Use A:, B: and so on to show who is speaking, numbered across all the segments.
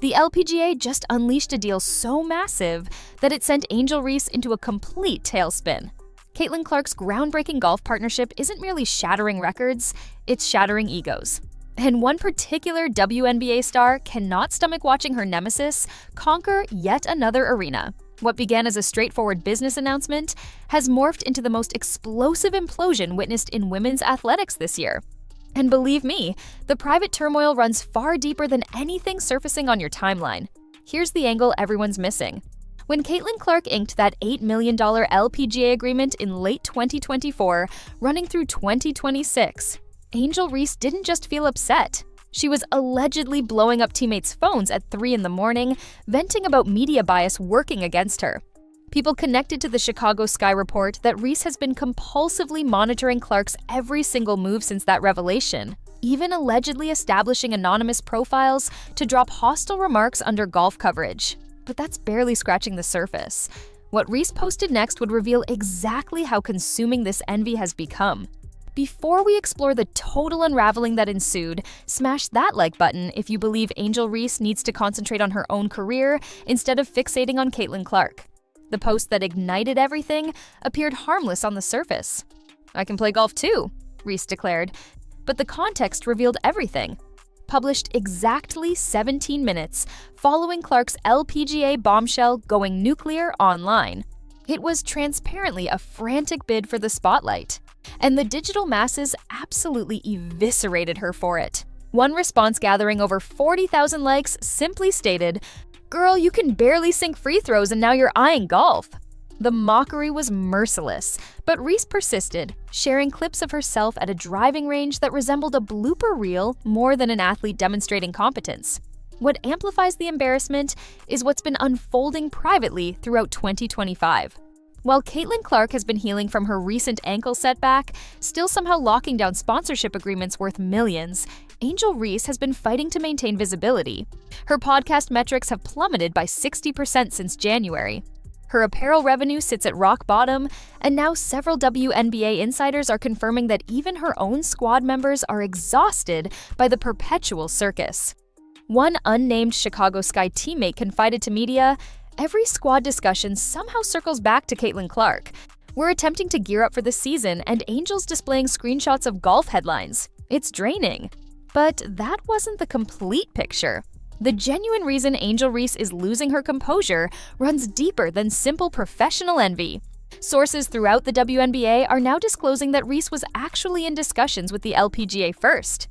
A: The LPGA just unleashed a deal so massive that it sent Angel Reese into a complete tailspin. Caitlin Clark's groundbreaking golf partnership isn't merely shattering records, it's shattering egos. And one particular WNBA star cannot stomach watching her nemesis conquer yet another arena. What began as a straightforward business announcement has morphed into the most explosive implosion witnessed in women's athletics this year. And believe me, the private turmoil runs far deeper than anything surfacing on your timeline. Here's the angle everyone's missing. When Caitlin Clark inked that $8 million LPGA agreement in late 2024, running through 2026, Angel Reese didn't just feel upset. She was allegedly blowing up teammates' phones at 3 in the morning, venting about media bias working against her. People connected to the Chicago Sky report that Reese has been compulsively monitoring Clark's every single move since that revelation, even allegedly establishing anonymous profiles to drop hostile remarks under golf coverage. But that's barely scratching the surface. What Reese posted next would reveal exactly how consuming this envy has become. Before we explore the total unraveling that ensued, smash that like button if you believe Angel Reese needs to concentrate on her own career instead of fixating on Caitlin Clark. The post that ignited everything appeared harmless on the surface. "I can play golf too," Reese declared, but the context revealed everything. Published exactly 17 minutes following Clark's LPGA bombshell going nuclear online. It was transparently a frantic bid for the spotlight, and the digital masses absolutely eviscerated her for it. One response gathering over 40,000 likes simply stated, "Girl, you can barely sink free throws and now you're eyeing golf." The mockery was merciless, but Reese persisted, sharing clips of herself at a driving range that resembled a blooper reel more than an athlete demonstrating competence. What amplifies the embarrassment is what's been unfolding privately throughout 2025. While Caitlin Clark has been healing from her recent ankle setback, still somehow locking down sponsorship agreements worth millions, Angel Reese has been fighting to maintain visibility. Her podcast metrics have plummeted by 60% since January. Her apparel revenue sits at rock bottom, and now several WNBA insiders are confirming that even her own squad members are exhausted by the perpetual circus. One unnamed Chicago Sky teammate confided to media, "Every squad discussion somehow circles back to Caitlin Clark. We're attempting to gear up for the season, and Angel's displaying screenshots of golf headlines. It's draining." But that wasn't the complete picture. The genuine reason Angel Reese is losing her composure runs deeper than simple professional envy. Sources throughout the WNBA are now disclosing that Reese was actually in discussions with the LPGA first.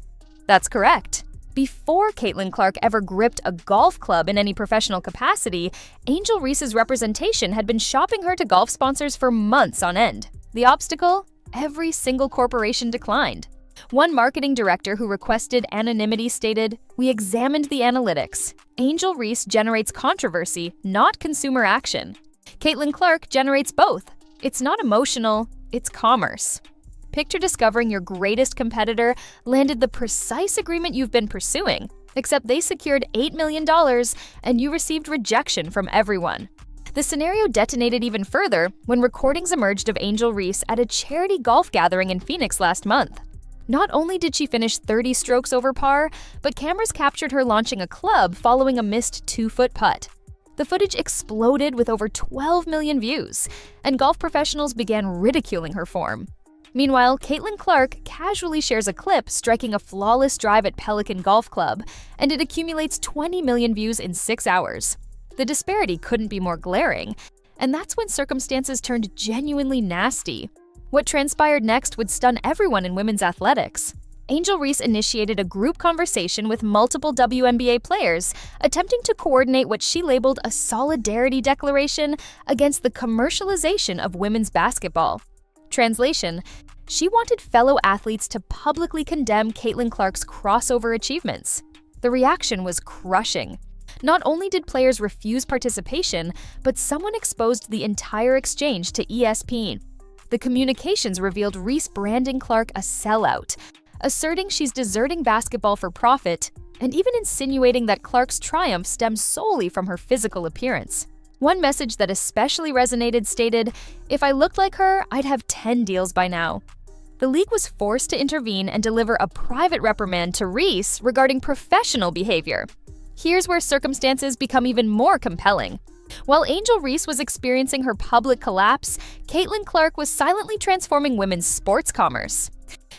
A: That's correct. Before Caitlin Clark ever gripped a golf club in any professional capacity, Angel Reese's representation had been shopping her to golf sponsors for months on end. The obstacle? Every single corporation declined. One marketing director who requested anonymity stated, "We examined the analytics. Angel Reese generates controversy, not consumer action. Caitlin Clark generates both. It's not emotional, it's commerce." Picture discovering your greatest competitor landed the precise agreement you've been pursuing, except they secured $8 million and you received rejection from everyone. The scenario detonated even further when recordings emerged of Angel Reese at a charity golf gathering in Phoenix last month. Not only did she finish 30 strokes over par, but cameras captured her launching a club following a missed 2-foot putt. The footage exploded with over 12 million views, and golf professionals began ridiculing her form. Meanwhile, Caitlin Clark casually shares a clip striking a flawless drive at Pelican Golf Club, and it accumulates 20 million views in 6 hours. The disparity couldn't be more glaring, and that's when circumstances turned genuinely nasty. What transpired next would stun everyone in women's athletics. Angel Reese initiated a group conversation with multiple WNBA players, attempting to coordinate what she labeled a solidarity declaration against the commercialization of women's basketball. Translation: she wanted fellow athletes to publicly condemn Caitlin Clark's crossover achievements. The reaction was crushing. Not only did players refuse participation, but someone exposed the entire exchange to ESPN. The communications revealed Reese branding Clark a sellout, asserting she's deserting basketball for profit, and even insinuating that Clark's triumph stems solely from her physical appearance. One message that especially resonated stated, "If I looked like her, I'd have 10 deals by now." The league was forced to intervene and deliver a private reprimand to Reese regarding professional behavior. Here's where circumstances become even more compelling. While Angel Reese was experiencing her public collapse, Caitlin Clark was silently transforming women's sports commerce.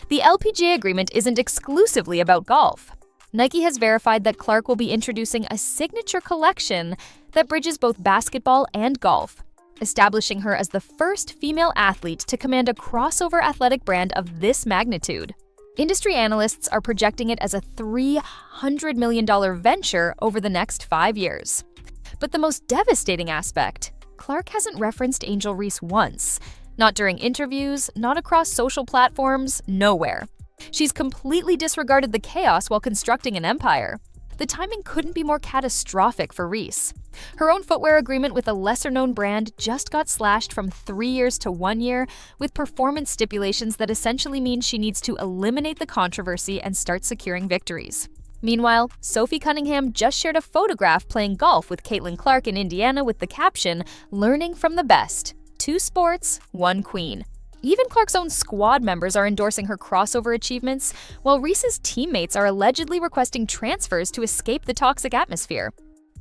A: The LPGA agreement isn't exclusively about golf. Nike has verified that Clark will be introducing a signature collection that bridges both basketball and golf, establishing her as the first female athlete to command a crossover athletic brand of this magnitude. Industry analysts are projecting it as a $300 million venture over the next 5 years. But the most devastating aspect, Clark hasn't referenced Angel Reese once. Not during interviews, not across social platforms, nowhere. She's completely disregarded the chaos while constructing an empire. The timing couldn't be more catastrophic for Reese. Her own footwear agreement with a lesser-known brand just got slashed from 3 years to 1 year, with performance stipulations that essentially mean she needs to eliminate the controversy and start securing victories. Meanwhile, Sophie Cunningham just shared a photograph playing golf with Caitlin Clark in Indiana with the caption, "Learning from the best. 2 sports, 1 queen." Even Clark's own squad members are endorsing her crossover achievements, while Reese's teammates are allegedly requesting transfers to escape the toxic atmosphere.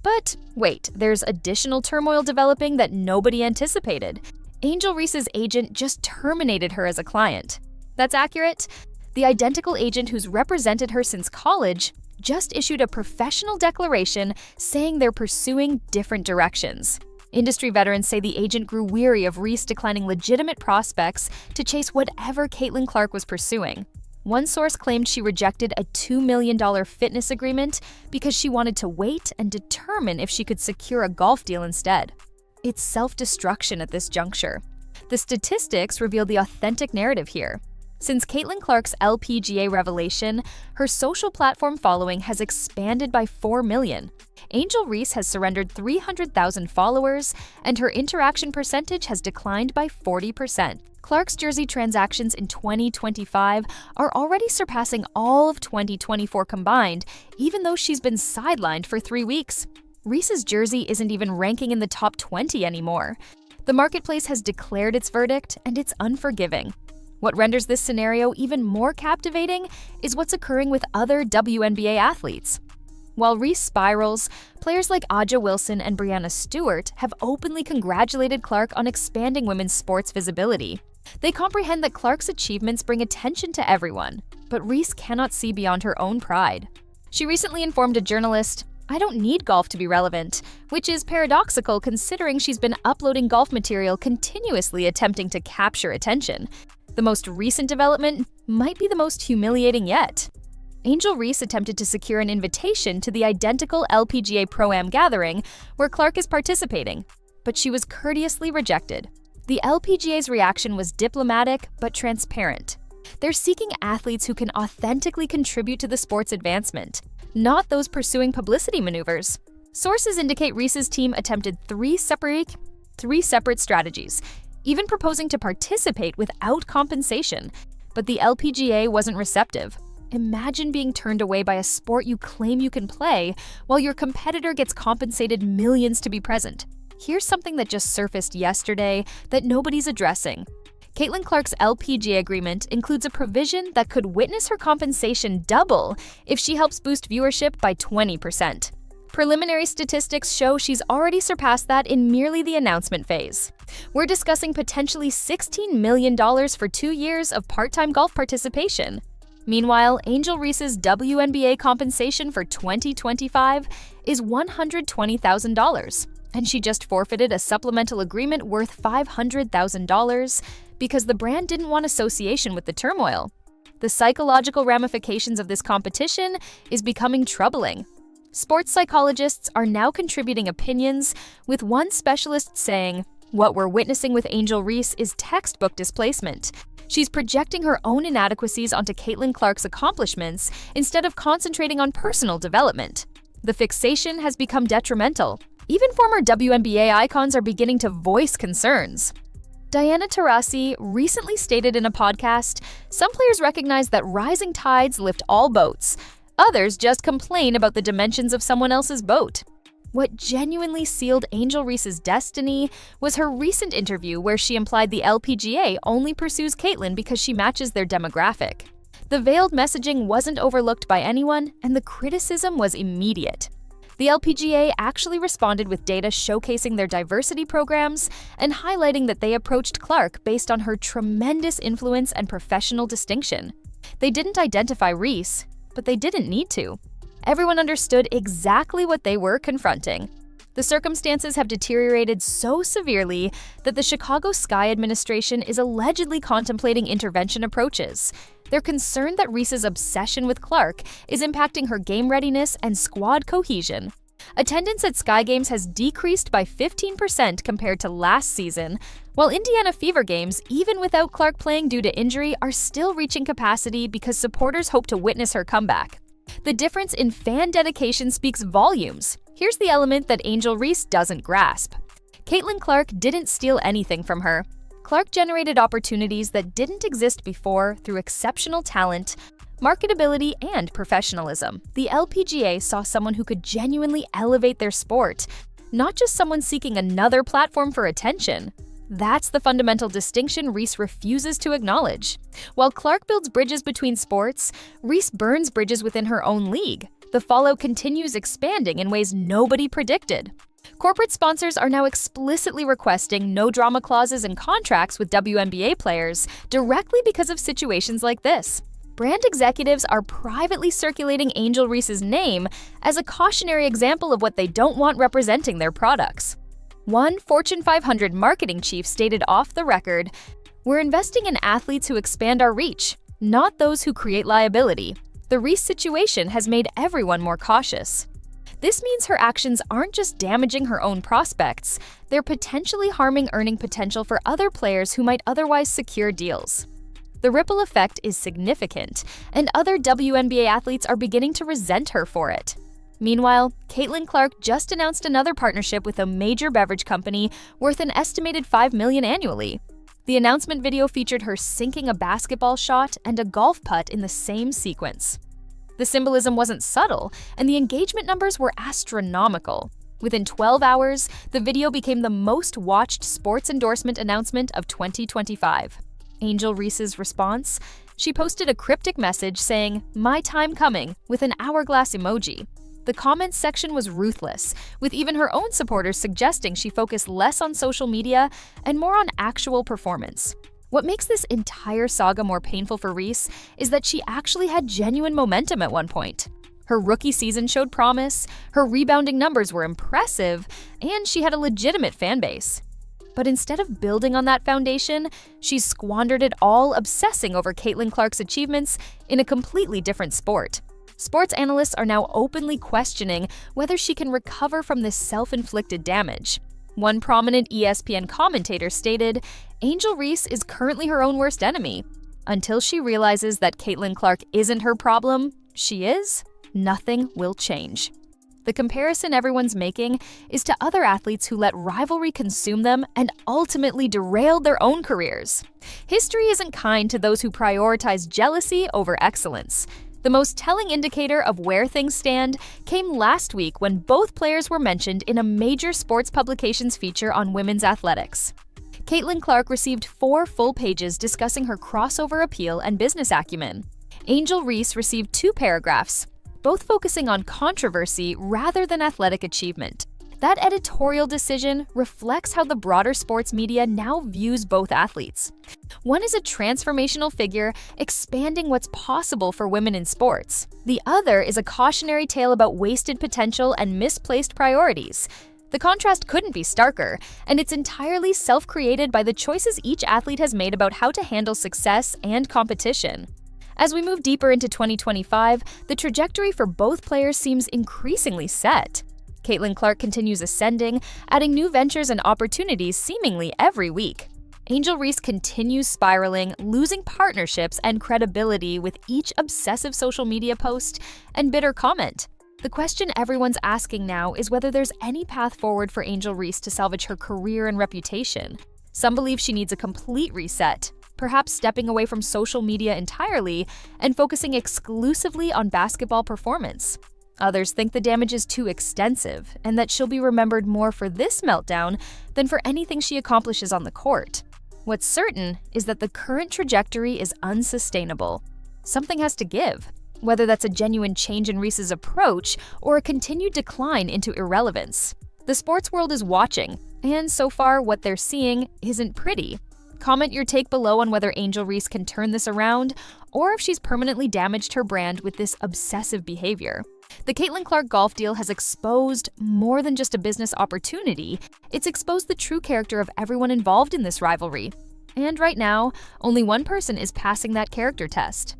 A: But wait, there's additional turmoil developing that nobody anticipated. Angel Reese's agent just terminated her as a client. That's accurate. The identical agent who's represented her since college just issued a professional declaration saying they're pursuing different directions. Industry veterans say the agent grew weary of Reese declining legitimate prospects to chase whatever Caitlin Clark was pursuing. One source claimed she rejected a $2 million fitness agreement because she wanted to wait and determine if she could secure a golf deal instead. It's self-destruction at this juncture. The statistics reveal the authentic narrative here. Since Caitlin Clark's LPGA revelation, her social platform following has expanded by 4 million. Angel Reese has surrendered 300,000 followers, and her interaction percentage has declined by 40%. Clark's jersey transactions in 2025 are already surpassing all of 2024 combined, even though she's been sidelined for 3 weeks. Reese's jersey isn't even ranking in the top 20 anymore. The marketplace has declared its verdict, and it's unforgiving. What renders this scenario even more captivating is what's occurring with other WNBA athletes. While Reese spirals, players like Aja Wilson and Breanna Stewart have openly congratulated Clark on expanding women's sports visibility. They comprehend that Clark's achievements bring attention to everyone, but Reese cannot see beyond her own pride. She recently informed a journalist, "I don't need golf to be relevant," which is paradoxical considering she's been uploading golf material continuously attempting to capture attention. The most recent development might be the most humiliating yet. Angel Reese attempted to secure an invitation to the identical LPGA Pro-Am gathering where Clark is participating, but she was courteously rejected. The LPGA's reaction was diplomatic but transparent. They're seeking athletes who can authentically contribute to the sport's advancement, not those pursuing publicity maneuvers. Sources indicate Reese's team attempted three separate strategies, even proposing to participate without compensation, but the LPGA wasn't receptive. Imagine being turned away by a sport you claim you can play while your competitor gets compensated millions to be present. Here's something that just surfaced yesterday that nobody's addressing. Caitlin Clark's LPGA agreement includes a provision that could witness her compensation double if she helps boost viewership by 20%. Preliminary statistics show she's already surpassed that in merely the announcement phase. We're discussing potentially $16 million for 2 years of part-time golf participation. Meanwhile, Angel Reese's WNBA compensation for 2025 is $120,000, and she just forfeited a supplemental agreement worth $500,000 because the brand didn't want association with the turmoil. The psychological ramifications of this competition is becoming troubling. Sports psychologists are now contributing opinions, with one specialist saying, "What we're witnessing with Angel Reese is textbook displacement. She's projecting her own inadequacies onto Caitlin Clark's accomplishments instead of concentrating on personal development. The fixation has become detrimental. Even former WNBA icons are beginning to voice concerns." Diana Taurasi recently stated in a podcast, "Some players recognize that rising tides lift all boats. Others just complain about the dimensions of someone else's boat." What genuinely sealed Angel Reese's destiny was her recent interview where she implied the LPGA only pursues Caitlin because she matches their demographic. The veiled messaging wasn't overlooked by anyone, and the criticism was immediate. The LPGA actually responded with data showcasing their diversity programs and highlighting that they approached Clark based on her tremendous influence and professional distinction. They didn't identify Reese, but they didn't need to. Everyone understood exactly what they were confronting. The circumstances have deteriorated so severely that the Chicago Sky Administration is allegedly contemplating intervention approaches. They're concerned that Reese's obsession with Clark is impacting her game readiness and squad cohesion. Attendance at Sky Games has decreased by 15% compared to last season, while Indiana Fever games, even without Clark playing due to injury, are still reaching capacity because supporters hope to witness her comeback. The difference in fan dedication speaks volumes. Here's the element that Angel Reese doesn't grasp. Caitlin Clark didn't steal anything from her. Clark generated opportunities that didn't exist before through exceptional talent, marketability, and professionalism. The LPGA saw someone who could genuinely elevate their sport, not just someone seeking another platform for attention. That's the fundamental distinction Reese refuses to acknowledge. While Clark builds bridges between sports, Reese burns bridges within her own league. The fallout continues expanding in ways nobody predicted. Corporate sponsors are now explicitly requesting no-drama clauses in contracts with WNBA players directly because of situations like this. Brand executives are privately circulating Angel Reese's name as a cautionary example of what they don't want representing their products. One Fortune 500 marketing chief stated off the record, "We're investing in athletes who expand our reach, not those who create liability. The Reese situation has made everyone more cautious." This means her actions aren't just damaging her own prospects, they're potentially harming earning potential for other players who might otherwise secure deals. The ripple effect is significant, and other WNBA athletes are beginning to resent her for it. Meanwhile, Caitlin Clark just announced another partnership with a major beverage company worth an estimated $5 million annually. The announcement video featured her sinking a basketball shot and a golf putt in the same sequence. The symbolism wasn't subtle, and the engagement numbers were astronomical. Within 12 hours, the video became the most watched sports endorsement announcement of 2025. Angel Reese's response? She posted a cryptic message saying, "My time coming," with an hourglass emoji. The comments section was ruthless, with even her own supporters suggesting she focus less on social media and more on actual performance. What makes this entire saga more painful for Reese is that she actually had genuine momentum at one point. Her rookie season showed promise, her rebounding numbers were impressive, and she had a legitimate fan base. But instead of building on that foundation, she's squandered it all obsessing over Caitlin Clark's achievements in a completely different sport. Sports analysts are now openly questioning whether she can recover from this self-inflicted damage. One prominent ESPN commentator stated, "Angel Reese is currently her own worst enemy. Until she realizes that Caitlin Clark isn't her problem, she is, nothing will change." The comparison everyone's making is to other athletes who let rivalry consume them and ultimately derailed their own careers. History isn't kind to those who prioritize jealousy over excellence. The most telling indicator of where things stand came last week when both players were mentioned in a major sports publications feature on women's athletics. Caitlin Clark received 4 full pages discussing her crossover appeal and business acumen. Angel Reese received 2 paragraphs, both focusing on controversy rather than athletic achievement. That editorial decision reflects how the broader sports media now views both athletes. One is a transformational figure expanding what's possible for women in sports. The other is a cautionary tale about wasted potential and misplaced priorities. The contrast couldn't be starker, and it's entirely self-created by the choices each athlete has made about how to handle success and competition. As we move deeper into 2025, the trajectory for both players seems increasingly set. Caitlin Clark continues ascending, adding new ventures and opportunities seemingly every week. Angel Reese continues spiraling, losing partnerships and credibility with each obsessive social media post and bitter comment. The question everyone's asking now is whether there's any path forward for Angel Reese to salvage her career and reputation. Some believe she needs a complete reset, perhaps stepping away from social media entirely and focusing exclusively on basketball performance. Others think the damage is too extensive and that she'll be remembered more for this meltdown than for anything she accomplishes on the court. What's certain is that the current trajectory is unsustainable. Something has to give. whether that's a genuine change in Reese's approach or a continued decline into irrelevance. The sports world is watching, and so far what they're seeing isn't pretty. Comment your take below on whether Angel Reese can turn this around, or if she's permanently damaged her brand with this obsessive behavior. The Caitlin Clark golf deal has exposed more than just a business opportunity, it's exposed the true character of everyone involved in this rivalry. And right now, only one person is passing that character test.